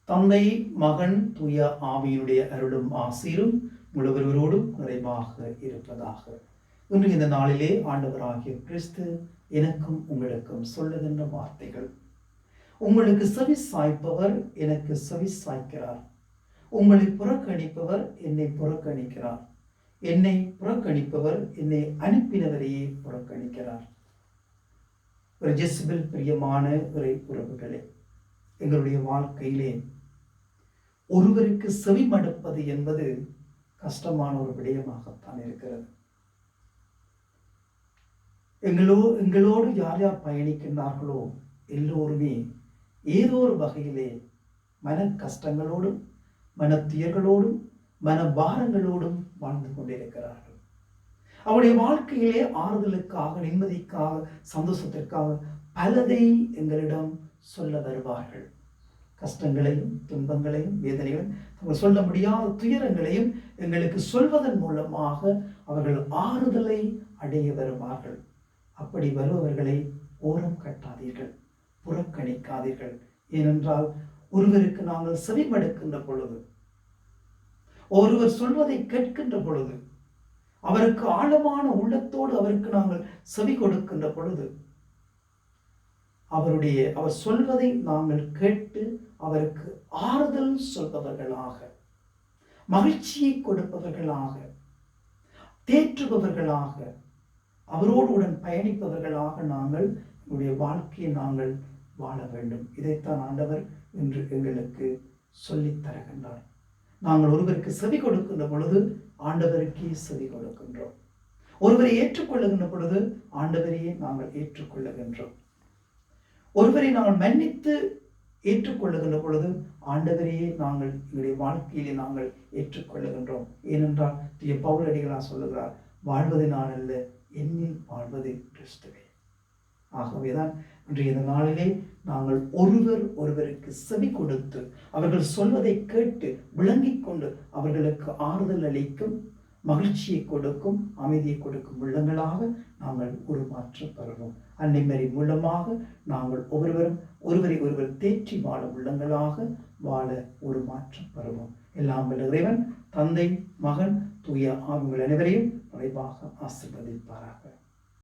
தந்தை, மகன், தூய ஆவியினுடைய அருளும் ஆசீரும் முழுவரோடும் நிறைவாக இருப்பதாக. இன்று இந்த நாளிலே ஆண்டவராகிய கிறிஸ்து எனக்கும் உங்களுக்கும் சொல்லுகின்ற வார்த்தைகள்: உங்களுக்கு செவி சாய்ப்பவர் எனக்கு செவி சாய்க்கிறார், உங்களை புறக்கணிப்பவர் என்னை புறக்கணிக்கிறார், என்னை புறக்கணிப்பவர் என்னை அனுப்பினவரையே புறக்கணிக்கிறார். ஒரு ஜெசிபல் பிரியமான இறை உறவுகளே, எங்களுடைய வாழ்க்கையிலே ஒருவருக்கு செவி மடுப்பது என்பது கஷ்டமான ஒரு விடயமாகத்தான் இருக்கிறது. எங்களோடு யார் யார் பயணிக்கின்றார்களோ எல்லோருமே ஏதோ ஒரு வகையிலே மன கஷ்டங்களோடும் மனத்துயர்களோடும் மனபாரங்களோடும் வாழ்ந்து கொண்டிருக்கிறார்கள். அவருடைய வாழ்க்கையிலே ஆறுதலுக்காக, நிம்மதிக்காக, சந்தோஷத்திற்காக பலதை எங்களிடம் சொல்ல வருவார்கள். கஷ்டங்களையும் துன்பங்களையும் வேதனைகளையும் அவர்கள் சொல்ல முடியாத துயரங்களையும் எங்களுக்கு சொல்வதன் மூலமாக அவர்கள் ஆறுதலை அடைய வருவார்கள். அப்படி வருபவர்களை ஓரம் கட்டாதீர்கள், புறக்கணிக்காதீர்கள். ஏனென்றால் ஒருவருக்கு நாங்கள் செவிமடுக்கின்ற பொழுது, ஒருவர் சொல்வதை கேட்கின்ற பொழுது, அவருக்கு ஆழமான உள்ளத்தோடு அவருக்கு நாங்கள் செவி கொடுக்கின்ற பொழுது, அவர் சொல்வதை நாங்கள் கேட்டு அவருக்கு ஆறுதல் சொல்பவர்களாக, மகிழ்ச்சியை கொடுப்பவர்களாக, தேற்றுபவர்களாக, அவரோடு உடன் பயணிப்பவர்களாக நாங்கள் நம்முடைய வாழ்க்கையை நாங்கள் வாழ வேண்டும். இதைத்தான் ஆண்டவர் இன்று எங்களுக்கு சொல்லித் தருகின்றார். நாங்கள் ஒருவருக்கு செவி கொடுக்கின்ற பொழுது ஆண்டவருக்கே செவி கொடுக்கின்றோம். ஒருவரை ஏற்றுக்கொள்ளுகின்ற பொழுது ஆண்டவரையே நாங்கள் ஏற்றுக்கொள்ளுகின்றோம். ஒருவரை நாங்கள் மன்னித்து ஏற்றுக்கொள்ளுகின்ற பொழுது ஆண்டவரையே நாங்கள் எங்களுடைய வாழ்க்கையிலே நாங்கள் ஏற்றுக்கொள்ளுகின்றோம். ஏனென்றால் தூய பவுலடிகளார் சொல்லுகிறார், வாழ்வது நான் அல்ல, என்னில் வாழ்வது கிறிஸ்துவே. ஆகவேதான் இன்றைய நாளிலே நாங்கள் ஒருவருக்கு செவி கொடுத்து அவர்கள் சொல்வதை கேட்டு விளங்கிக் கொண்டு அவர்களுக்கு ஆறுதல் அளிக்கும், மகிழ்ச்சியை கொடுக்கும், அமைதியை கொடுக்கும் உள்ளங்களாக நாங்கள் உருமாற்றம் பெறுவோம். அன்னை மரி மூலமாக நாங்கள் ஒருவரை ஒருவர் தேற்றி வாழ உள்ளங்களாக வாழ உருமாற்றம் பெறுவோம். எல்லாம் வல்ல இறைவன் தந்தை, மகன், தூய ஆவிகள் அனைவரையும் நிறைவாக ஆசீர்வதிப்பாராக.